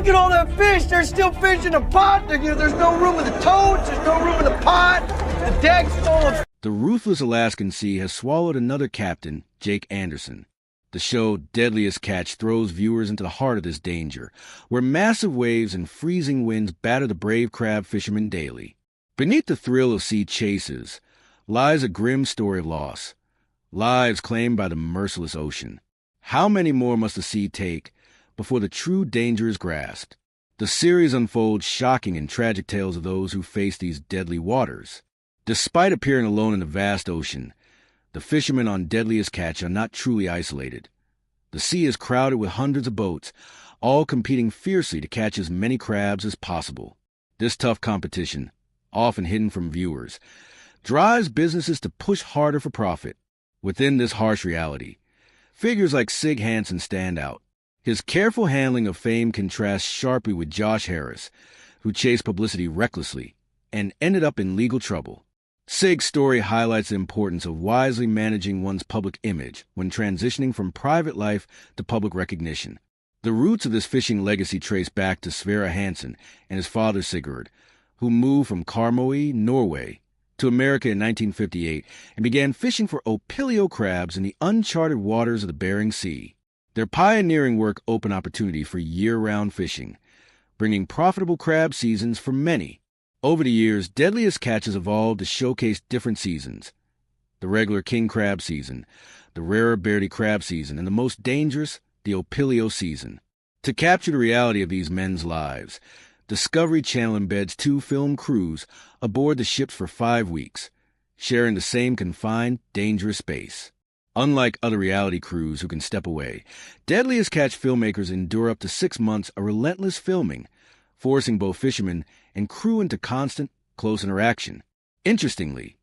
look at all that fish. There's still fish in the pot. There's no room in the totes. There's no room in the pot. The deck's full of... The ruthless Alaskan sea has swallowed another captain, Jake Anderson. The show Deadliest Catch throws viewers into the heart of this danger, where massive waves and freezing winds batter the brave crab fishermen daily. Beneath the thrill of sea chases lies a grim story of loss, lives claimed by the merciless ocean. How many more must the sea take before the true danger is grasped? The series unfolds shocking and tragic tales of those who face these deadly waters. Despite appearing alone in the vast ocean, the fishermen on Deadliest Catch are not truly isolated. The sea is crowded with hundreds of boats, all competing fiercely to catch as many crabs as possible. This tough competition, often hidden from viewers, drives businesses to push harder for profit. Within this harsh reality, figures like Sig Hansen stand out. His careful handling of fame contrasts sharply with Josh Harris, who chased publicity recklessly and ended up in legal trouble. Sig's story highlights the importance of wisely managing one's public image when transitioning from private life to public recognition. The roots of this fishing legacy trace back to Sverre Hansen and his father Sigurd, who moved from Karmøy, Norway, to America in 1958 and began fishing for opilio crabs in the uncharted waters of the Bering Sea. Their pioneering work opened opportunity for year-round fishing, bringing profitable crab seasons for many. Over the years, Deadliest Catch has evolved to showcase different seasons: the regular king crab season, the rarer beardy crab season, and the most dangerous, the opilio season. To capture the reality of these men's lives, Discovery Channel embeds 2 film crews aboard the ships for 5 weeks, sharing the same confined, dangerous space. Unlike other reality crews who can step away, Deadliest Catch filmmakers endure up to 6 months of relentless filming, forcing both fishermen and crew into constant, close interaction. Interestingly,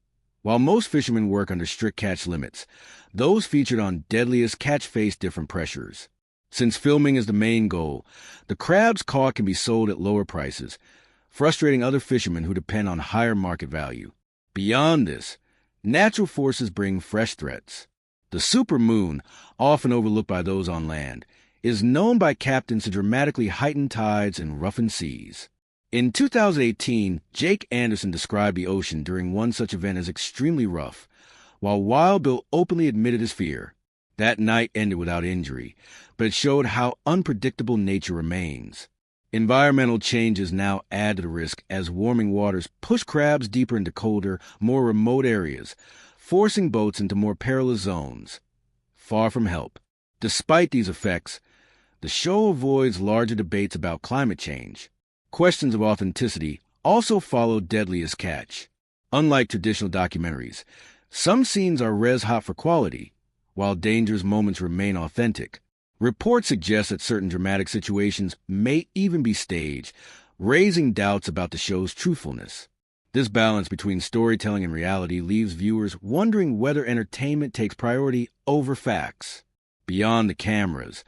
while most fishermen work under strict catch limits, those featured on Deadliest Catch face different pressures. Since filming is the main goal, the crabs caught can be sold at lower prices, frustrating other fishermen who depend on higher market value. Beyond this, natural forces bring fresh threats. The supermoon, often overlooked by those on land, is known by captains to dramatically heighten tides and roughen seas. In 2018, Jake Anderson described the ocean during one such event as extremely rough, while Wild Bill openly admitted his fear. That night ended without injury, but it showed how unpredictable nature remains. Environmental changes now add to the risk as warming waters push crabs deeper into colder, more remote areas, forcing boats into more perilous zones. Far from help. Despite these effects, the show avoids larger debates about climate change. Questions of authenticity also follow Deadliest Catch. Unlike traditional documentaries, some scenes are res-hot for quality, while dangerous moments remain authentic. Reports suggest that certain dramatic situations may even be staged, raising doubts about the show's truthfulness. This balance between storytelling and reality leaves viewers wondering whether entertainment takes priority over facts. Beyond the cameras,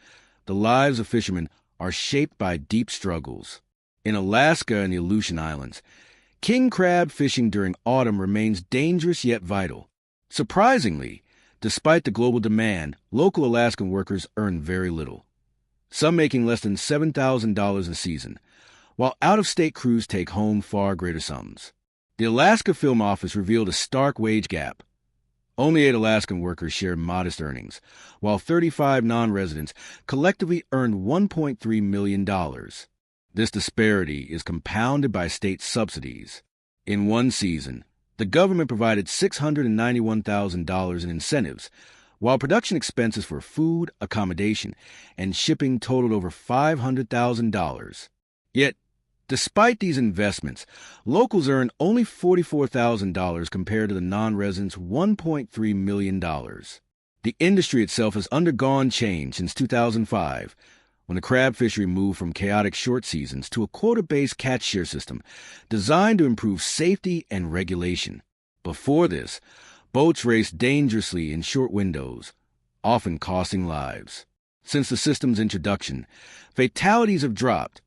the lives of fishermen are shaped by deep struggles. In Alaska and the Aleutian Islands, king crab fishing during autumn remains dangerous yet vital. Surprisingly, despite the global demand, local Alaskan workers earn very little, some making less than $7,000 a season, while out-of-state crews take home far greater sums. The Alaska Film Office revealed a stark wage gap. Only 8 Alaskan workers share modest earnings, while 35 non-residents collectively earned $1.3 million. This disparity is compounded by state subsidies. In one season, the government provided $691,000 in incentives, while production expenses for food, accommodation, and shipping totaled over $500,000. Yet, despite these investments, locals earned only $44,000 compared to the non-residents' $1.3 million. The industry itself has undergone change since 2005, when the crab fishery moved from chaotic short seasons to a quota-based catch share system designed to improve safety and regulation. Before this, boats raced dangerously in short windows, often costing lives. Since the system's introduction, fatalities have dropped,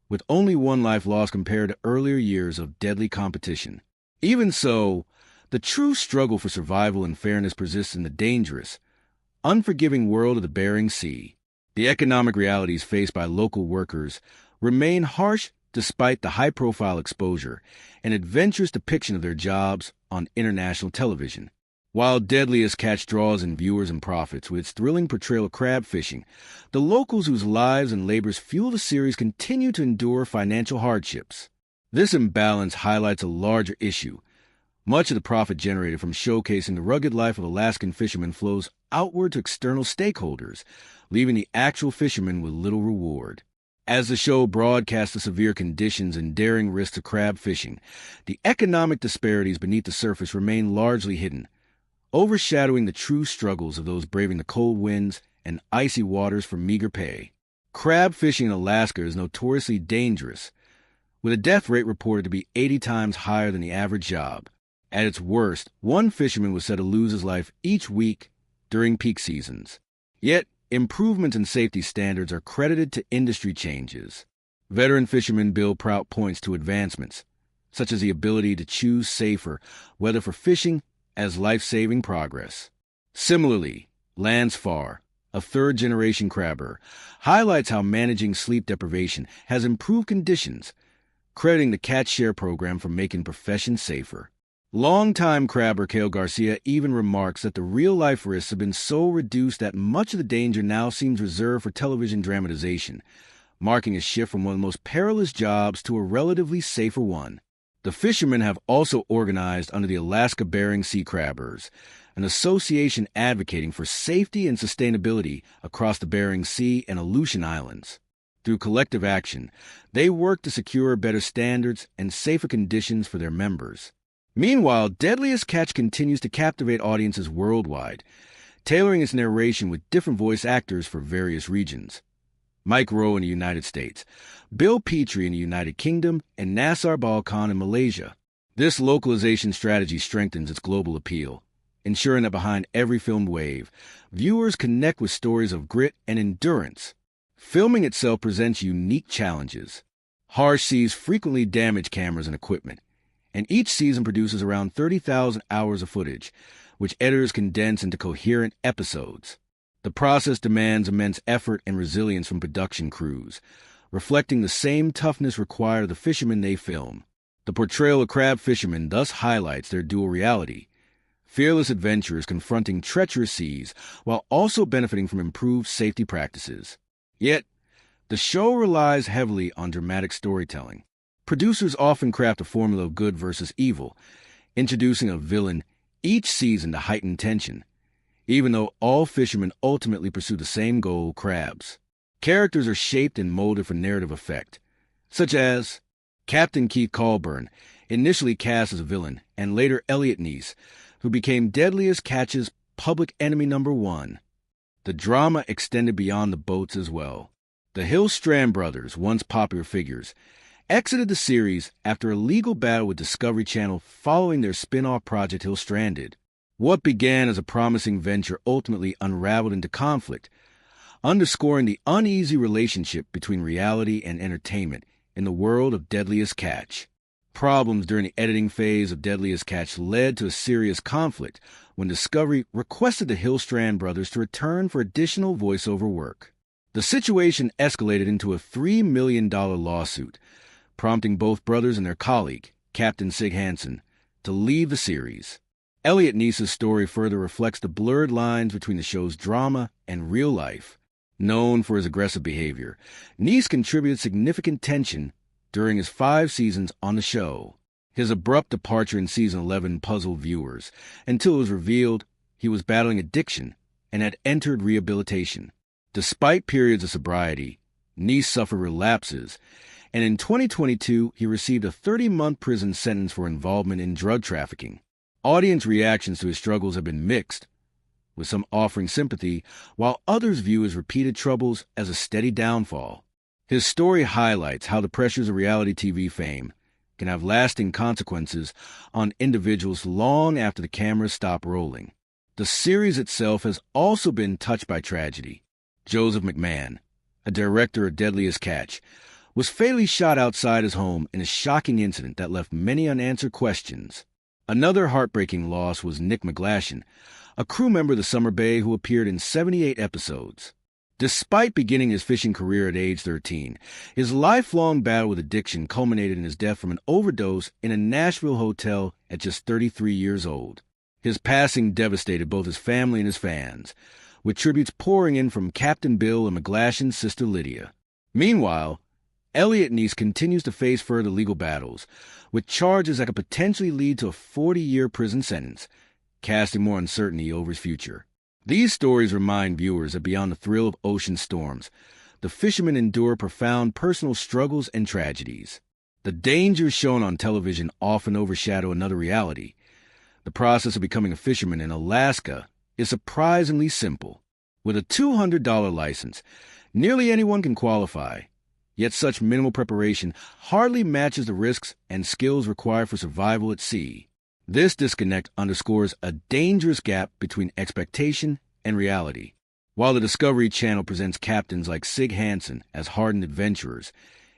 with only 1 life lost compared to earlier years of deadly competition. Even so, the true struggle for survival and fairness persists in the dangerous, unforgiving world of the Bering Sea. The economic realities faced by local workers remain harsh despite the high-profile exposure and adventurous depiction of their jobs on international television. While Deadliest Catch draws in viewers and profits with its thrilling portrayal of crab fishing, the locals whose lives and labors fuel the series continue to endure financial hardships. This imbalance highlights a larger issue. Much of the profit generated from showcasing the rugged life of Alaskan fishermen flows outward to external stakeholders, leaving the actual fishermen with little reward. As the show broadcasts the severe conditions and daring risks of crab fishing, the economic disparities beneath the surface remain largely hidden, overshadowing the true struggles of those braving the cold winds and icy waters for meager pay. Crab fishing in Alaska is notoriously dangerous, with a death rate reported to be 80 times higher than the average job. At its worst, one fisherman was said to lose his life each week during peak seasons. Yet, improvements in safety standards are credited to industry changes. Veteran fisherman Bill Prout points to advancements, such as the ability to choose safer weather for fishing as life-saving progress. Similarly, Lance Farr, a third-generation crabber, highlights how managing sleep deprivation has improved conditions, crediting the Catch Share program for making profession safer. Longtime crabber Cale Garcia even remarks that the real-life risks have been so reduced that much of the danger now seems reserved for television dramatization, marking a shift from one of the most perilous jobs to a relatively safer one. The fishermen have also organized under the Alaska Bering Sea Crabbers, an association advocating for safety and sustainability across the Bering Sea and Aleutian Islands. Through collective action, they work to secure better standards and safer conditions for their members. Meanwhile, Deadliest Catch continues to captivate audiences worldwide, tailoring its narration with different voice actors for various regions. Mike Rowe in the United States, Bill Petrie in the United Kingdom, and Nasar Balkan in Malaysia. This localization strategy strengthens its global appeal, ensuring that behind every filmed wave, viewers connect with stories of grit and endurance. Filming itself presents unique challenges. Harsh seas frequently damage cameras and equipment, and each season produces around 30,000 hours of footage, which editors condense into coherent episodes. The process demands immense effort and resilience from production crews, reflecting the same toughness required of the fishermen they film. The portrayal of crab fishermen thus highlights their dual reality: fearless adventurers confronting treacherous seas while also benefiting from improved safety practices. Yet, the show relies heavily on dramatic storytelling. Producers often craft a formula of good versus evil, introducing a villain each season to heighten tension, even though all fishermen ultimately pursue the same goal: crabs. Characters are shaped and molded for narrative effect, such as Captain Keith Colburn, initially cast as a villain, and later Elliot Neese, who became Deadliest Catch's public enemy number one. The drama extended beyond the boats as well. The Hill Strand brothers, once popular figures, exited the series after a legal battle with Discovery Channel following their spin-off project Hill Stranded. What began as a promising venture ultimately unraveled into conflict, underscoring the uneasy relationship between reality and entertainment in the world of Deadliest Catch. Problems during the editing phase of Deadliest Catch led to a serious conflict when Discovery requested the Hill Strand brothers to return for additional voiceover work. The situation escalated into a $3 million lawsuit, prompting both brothers and their colleague, Captain Sig Hansen, to leave the series. Elliot Neese's story further reflects the blurred lines between the show's drama and real life. Known for his aggressive behavior, Neese contributed significant tension during his 5 seasons on the show. His abrupt departure in season 11 puzzled viewers, until it was revealed he was battling addiction and had entered rehabilitation. Despite periods of sobriety, Neese suffered relapses, and in 2022 he received a 30-month prison sentence for involvement in drug trafficking. Audience reactions to his struggles have been mixed, with some offering sympathy, while others view his repeated troubles as a steady downfall. His story highlights how the pressures of reality TV fame can have lasting consequences on individuals long after the cameras stop rolling. The series itself has also been touched by tragedy. Joseph McMahon, a director of Deadliest Catch, was fatally shot outside his home in a shocking incident that left many unanswered questions. Another heartbreaking loss was Nick McGlashan, a crew member of the Summer Bay who appeared in 78 episodes. Despite beginning his fishing career at age 13, his lifelong battle with addiction culminated in his death from an overdose in a Nashville hotel at just 33 years old. His passing devastated both his family and his fans, with tributes pouring in from Captain Bill and McGlashan's sister Lydia. Meanwhile, Elliot Neese continues to face further legal battles, with charges that could potentially lead to a 40-year prison sentence, casting more uncertainty over his future. These stories remind viewers that beyond the thrill of ocean storms, the fishermen endure profound personal struggles and tragedies. The dangers shown on television often overshadow another reality. The process of becoming a fisherman in Alaska is surprisingly simple. With a $200 license, nearly anyone can qualify, yet such minimal preparation hardly matches the risks and skills required for survival at sea. This disconnect underscores a dangerous gap between expectation and reality. While the Discovery Channel presents captains like Sig Hansen as hardened adventurers,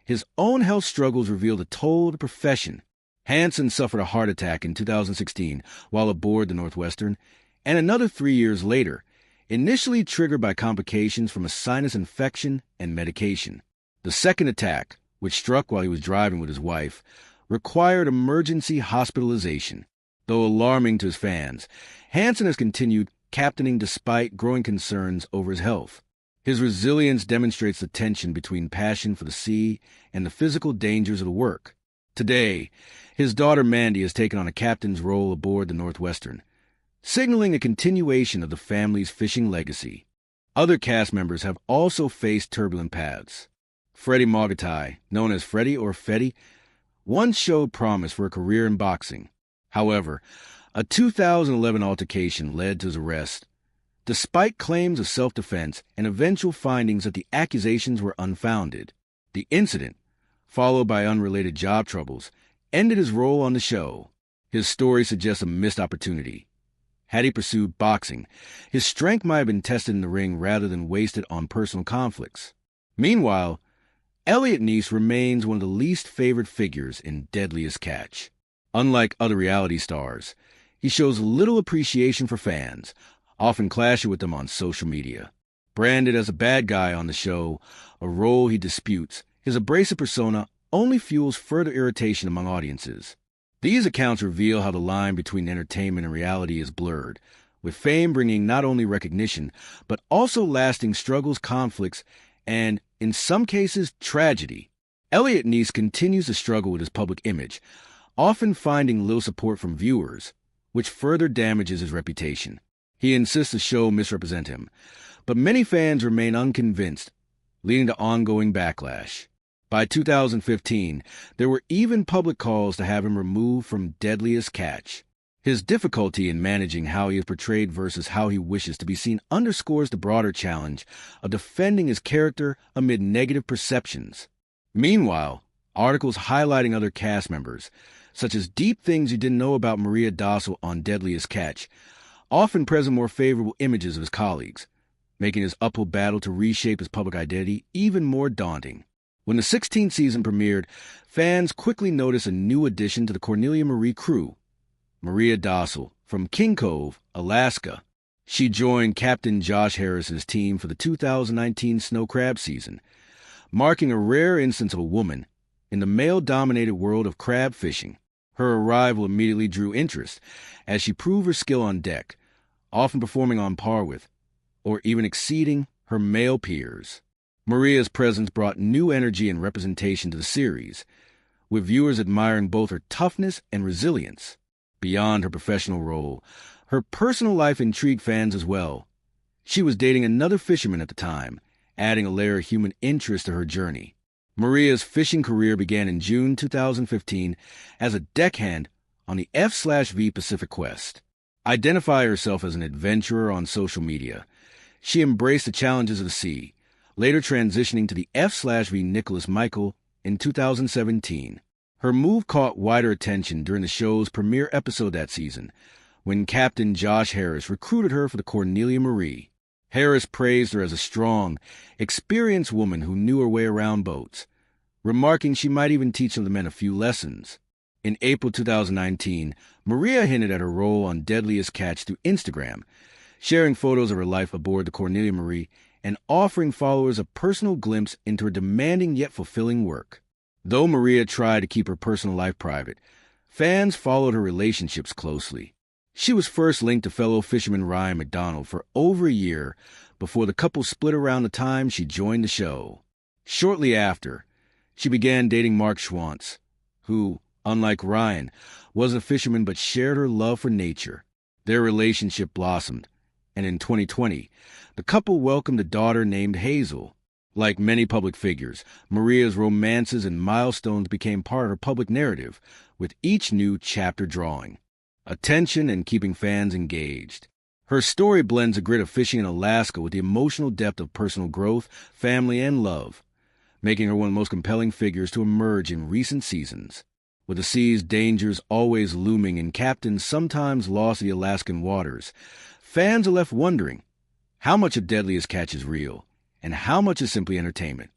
his own health struggles reveal the toll of the profession. Hansen suffered a heart attack in 2016 while aboard the Northwestern, and another 3 years later, initially triggered by complications from a sinus infection and medication. The second attack, which struck while he was driving with his wife, required emergency hospitalization. Though alarming to his fans, Hansen has continued captaining despite growing concerns over his health. His resilience demonstrates the tension between passion for the sea and the physical dangers of the work. Today, his daughter Mandy has taken on a captain's role aboard the Northwestern, signaling a continuation of the family's fishing legacy. Other cast members have also faced turbulent paths. Freddie Mogatai, known as Freddie or Fetty, once showed promise for a career in boxing. However, a 2011 altercation led to his arrest, despite claims of self-defense and eventual findings that the accusations were unfounded. The incident, followed by unrelated job troubles, ended his role on the show. His story suggests a missed opportunity. Had he pursued boxing, his strength might have been tested in the ring rather than wasted on personal conflicts. Meanwhile, Elliot Neese remains one of the least favored figures in Deadliest Catch. Unlike other reality stars, he shows little appreciation for fans, often clashing with them on social media. Branded as a bad guy on the show, a role he disputes, his abrasive persona only fuels further irritation among audiences. These accounts reveal how the line between entertainment and reality is blurred, with fame bringing not only recognition, but also lasting struggles, conflicts, and, in some cases, tragedy. Elliot Neese continues to struggle with his public image, often finding little support from viewers, which further damages his reputation. He insists the show misrepresent him, but many fans remain unconvinced, leading to ongoing backlash. By 2015, there were even public calls to have him removed from Deadliest Catch. His difficulty in managing how he is portrayed versus how he wishes to be seen underscores the broader challenge of defending his character amid negative perceptions. Meanwhile, articles highlighting other cast members, such as deep things you didn't know about Maria Dossel on Deadliest Catch, often present more favorable images of his colleagues, making his uphill battle to reshape his public identity even more daunting. When the 16th season premiered, fans quickly noticed a new addition to the Cornelia Marie crew, Maria Dossel, from King Cove, Alaska. She joined Captain Josh Harris's team for the 2019 snow crab season, marking a rare instance of a woman in the male-dominated world of crab fishing. Her arrival immediately drew interest, as she proved her skill on deck, often performing on par with, or even exceeding, her male peers. Maria's presence brought new energy and representation to the series, with viewers admiring both her toughness and resilience. Beyond her professional role, her personal life intrigued fans as well. She was dating another fisherman at the time, adding a layer of human interest to her journey. Maria's fishing career began in June 2015 as a deckhand on the F/V Pacific Quest. Identifying herself as an adventurer on social media, she embraced the challenges of the sea, later transitioning to the F/V Nicholas Michael in 2017. Her move caught wider attention during the show's premiere episode that season, when Captain Josh Harris recruited her for the Cornelia Marie. Harris praised her as a strong, experienced woman who knew her way around boats, remarking she might even teach the men a few lessons. In April 2019, Maria hinted at her role on Deadliest Catch through Instagram, sharing photos of her life aboard the Cornelia Marie and offering followers a personal glimpse into her demanding yet fulfilling work. Though Maria tried to keep her personal life private, fans followed her relationships closely. She was first linked to fellow fisherman Ryan McDonald for over a year before the couple split around the time she joined the show. Shortly after, she began dating Mark Schwantz, who, unlike Ryan, was a fisherman but shared her love for nature. Their relationship blossomed, and in 2020, the couple welcomed a daughter named Hazel. Like many public figures, Maria's romances and milestones became part of her public narrative, with each new chapter drawing attention and keeping fans engaged. Her story blends the grit of fishing in Alaska with the emotional depth of personal growth, family, and love, making her one of the most compelling figures to emerge in recent seasons. With the sea's dangers always looming and captains sometimes lost to the Alaskan waters, fans are left wondering how much of Deadliest Catch is real and how much is simply entertainment.